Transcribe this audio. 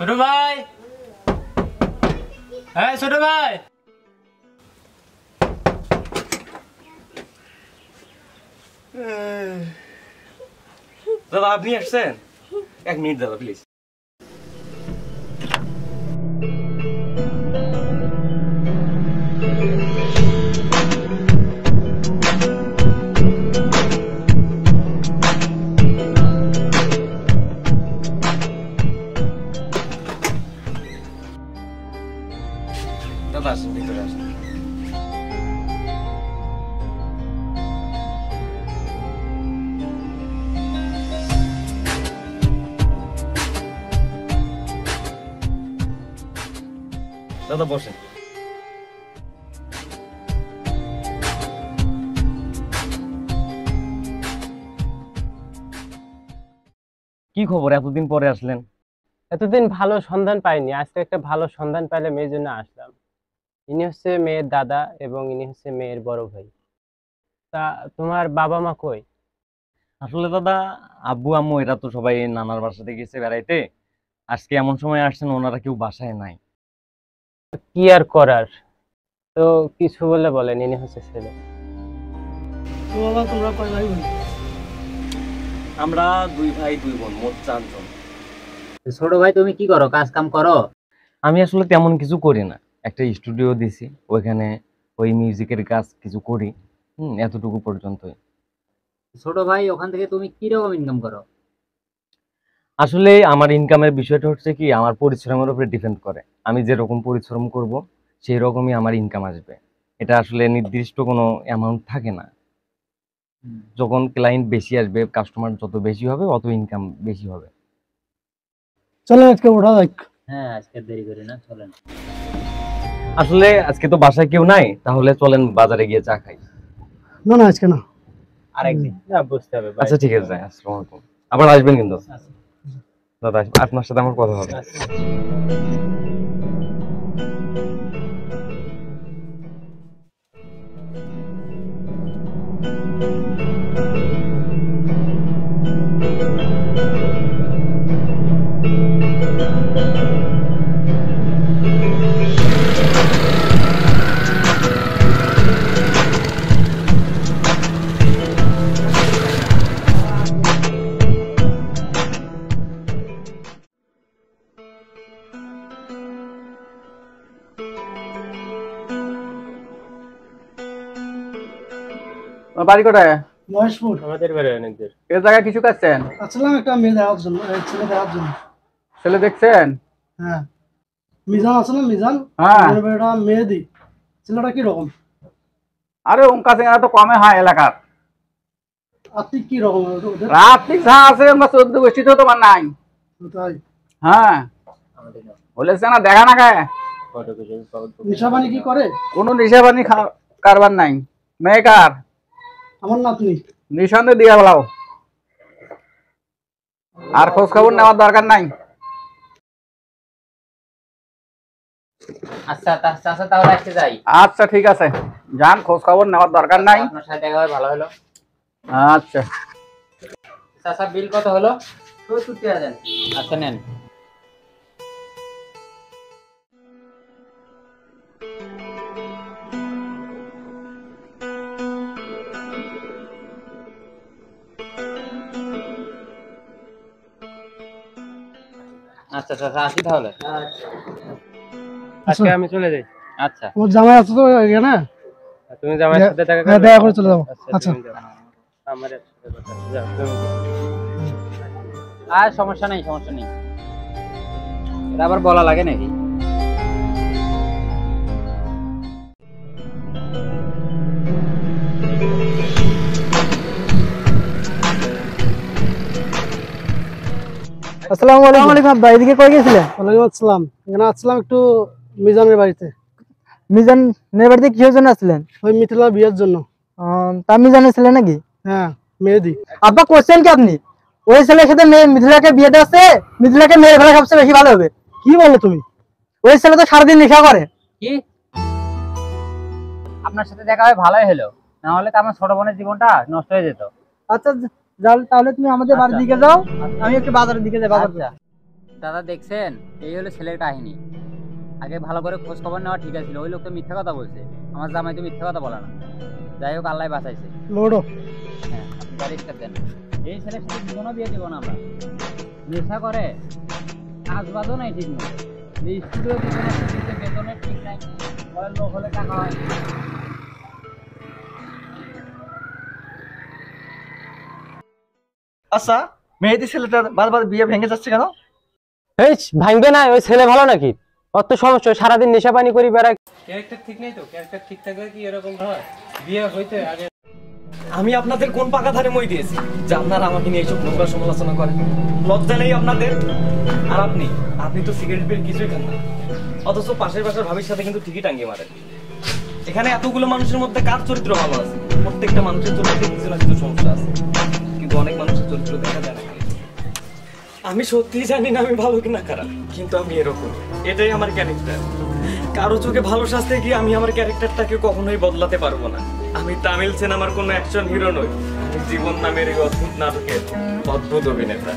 ছোট ভাই, হ্যাঁ ছোট ভাই। দাদা আপনি আসছেন? 1 মিনিট দাদা প্লিজ। দাদা আসেন, ভিতরে আসেন। দাদা বসেন। কি খবর, এতদিন পরে আসলেন? এতদিন ভালো সন্ধান পাইনি, আজকে একটা ভালো সন্ধান পাইলে মেয়ের জন্য আসলাম। ইনি হচ্ছে মেয়ের দাদা এবং ইনি হচ্ছে মেয়ের বড় ভাই। তা তোমার বাবা মা কই? আসলে দাদা, আব্বু আম্মু এরা তো সবাই নানার বাসাতে গেছে বেড়াইতে। আজকে এমন সময় আসছেন, ওনারা কেউ বাসায় নাই। কি আর করার, তো কিছু বলে বলেন। ইনি হচ্ছে ছেলে। তো বাবা তোমরা কয় ভাই বোন? আমরা 2 ভাই 2 বোন, মোট 4 জন। ছোট ভাই তুমি কি করো, কাজ কাম করো? আমি আসলে তেমন কিছু করি না, একটা স্টুডিও দিছি, ওইখানে ওই মিউজিকের কাজ কিছু করি। এতটুকু পর্যন্তই। ছোট ভাই ওখান থেকে তুমি কি রকম ইনকাম করো? আসলে আমার ইনকামের বিষয়টা হচ্ছে কি, আমার পরিশ্রমের উপরে ডিপেন্ড করে। আমি যেরকম পরিশ্রম করব সেই রকমই আমার ইনকাম আসবে। এটা আসলে নির্দিষ্ট কোনো অ্যামাউন্ট থাকে না। যখন ক্লায়েন্ট বেশি আসবে, কাস্টমার যত বেশি হবে, অত ইনকাম বেশি হবে। চলো আজকে ওঠা যাক। হ্যাঁ আজকে দেরি করি না, চলেন। আসলে আজকে তো বাসায় কেউ নাই, তাহলে চলেন বাজারে গিয়ে চা খাই। না না আজকে না, আরেকদিন না, বুঝতে হবে। আচ্ছা ঠিক আছে, আসসালামু আলাইকুম। আবার আসবেন কিন্তু দাদা, আপনার সাথে আমার কথা হবে। বাড়ি কোথায়? মহেশপুর। আমাদের বাড়ি অনেক দূর। এ জায়গায় কিছু করছেন? আসলাম একটা মেয়ে দেখার জন্য, ছেলে দেখার জন্য। ছেলে দেখছেন? হ্যাঁ, মিজান আছে না, মিজান? হ্যাঁ। এটা মেহেদি। ছেলেটা কি রকম? আরে উনকা সিংহা তো কমে হয় এলাকার। আর্থিক কি রকম? রাত্রি যা আছে আমরা 14 গোষ্ঠী তো তোমার নাই। তাই হ্যাঁ বলেছে না, দেখা না খায়। নিশাবানি কি করে? কোনো নিশাবানি কারবার নাই। মেয়েকার আমার নাতনি। নিঃসন্দেহে দিয়ে বলাও, আর খোঁজ খবর নেওয়ার দরকার নাই। আচ্ছা চাচা তাহলে আজকে যাই। আচ্ছা ঠিক আছে, যান, খোঁজ খবর নেওয়ার দরকার নাই। আপনার সাথে দেখা হয়ে ভালো হলো। আচ্ছা চাচা বিল কত হলো? 70 দেন। আচ্ছা নেন। আচ্ছা চাচা আসি তাহলে। আজকে আমি চলে যাই। আচ্ছা আমার জামাই আছে তো এখানে, তুমি জামাইয়ের সাথে দেখা হ্যাঁ, দেখা করে চলে যাবো। আচ্ছা। তুমি যাও। আমার সাথে কথা আছে। যাও, তুমি যাও। আর সমস্যা নেই, সমস্যা নেই। এটা আবার বলা লাগে নাকি? আসসালামু আলাইকুম আব্বা, এদিকে কই গেছিলেন? ওয়ালাইকুম আসসালাম। এখানে আসলাম একটু মিজানের বাড়িতে। মিজানের বাড়িতে কিসের জন্য আসলেন? ওই মিথিলা বিয়ের জন্য। তা মিজানের ছেলে নাকি? হ্যাঁ, মেহেদি। আব্বা করছেন কি আপনি? ওই ছেলের সাথে মিথিলাকে বিয়ে দেওয়াচ্ছে, মিথিলাকে মেরে ফেলা সবচেয়ে বেশি ভালো হবে। কি বলো তুমি? ওই ছেলে তো সারাদিন নেশা করে। কি আপনার সাথে দেখা হয়ে ভালোই হলো, না হলে তো আমার ছোট বোনের জীবনটা নষ্ট হয়ে যেত। আচ্ছা তাহলে তুমি আমাদের বাড়ির দিকে যাও, আমি একটু বাজারের দিকে যাই। বাজার আচ্ছা। দাদা দেখছেন, এই হলো ছেলের কাহিনী। আগে ভালো করে খোঁজ খবর নেওয়া ঠিক আছে, ওই লোক তো মিথ্যা কথা বলছে। আমার জামাই তো মিথ্যা কথা বলে না। যাই হোক, আল্লাহ বাঁচাইছে। লোডো হ্যাঁ, আপনি গাড়ি স্টার্ট দেন। এই ছেলের সাথে জীবনও বিয়ে দেবো না আমরা। নেশা করে, কাজ বাজও নাই ঠিক মতো, স্টুডিও বেতনের ঠিক নাই, পরের লোক হলে টাকা হয়। আচ্ছা, মেহেদি ছেলেটার বারবার বিয়ে ভেঙে যাচ্ছে কেন? এই ভাঙবে না, ওই ছেলে ভালো নাকি? অত সমস্যা, সারাদিন নেশা পানি করি বেড়ায়। ক্যারেক্টার ঠিক নেই তো, ক্যারেক্টার ঠিক থাকলে কি এরকম হয়? বিয়ে হইতে আগে আমি আপনাদের কোন পাকা ধারে মই দিয়েছি যে আপনারা আমাকে নিয়ে এইসব নোংরা সমালোচনা করেন? লজ্জা নেই আপনাদের? আর আপনি তো সিগারেট বিল কিছুই খান না, অথচ পাশের বাসার ভাবির সাথে কিন্তু ঠিকই টাঙ্গি মারেন। এখানে এতগুলো মানুষের মধ্যে কার চরিত্র ভালো আছে? প্রত্যেকটা মানুষের চরিত্রে কিছু না কিছু সমস্যা আছে, কিন্তু অনেক মানুষের চরিত্র দেখা যায় না। আমি সত্যিই জানি না আমি ভালো কিনা খারাপ, কিন্তু আমি এরকম, এটাই আমার ক্যারেক্টার। কারো চোখে ভালো সাজতে গিয়ে আমি আমার ক্যারেক্টারটাকে কখনোই বদলাতে পারবো না। আমি তামিল সিনেমার কোনো অ্যাকশন হিরো নই, আমি জীবন নামের এই অদ্ভুত নাটকের অদ্ভুত অভিনেতা।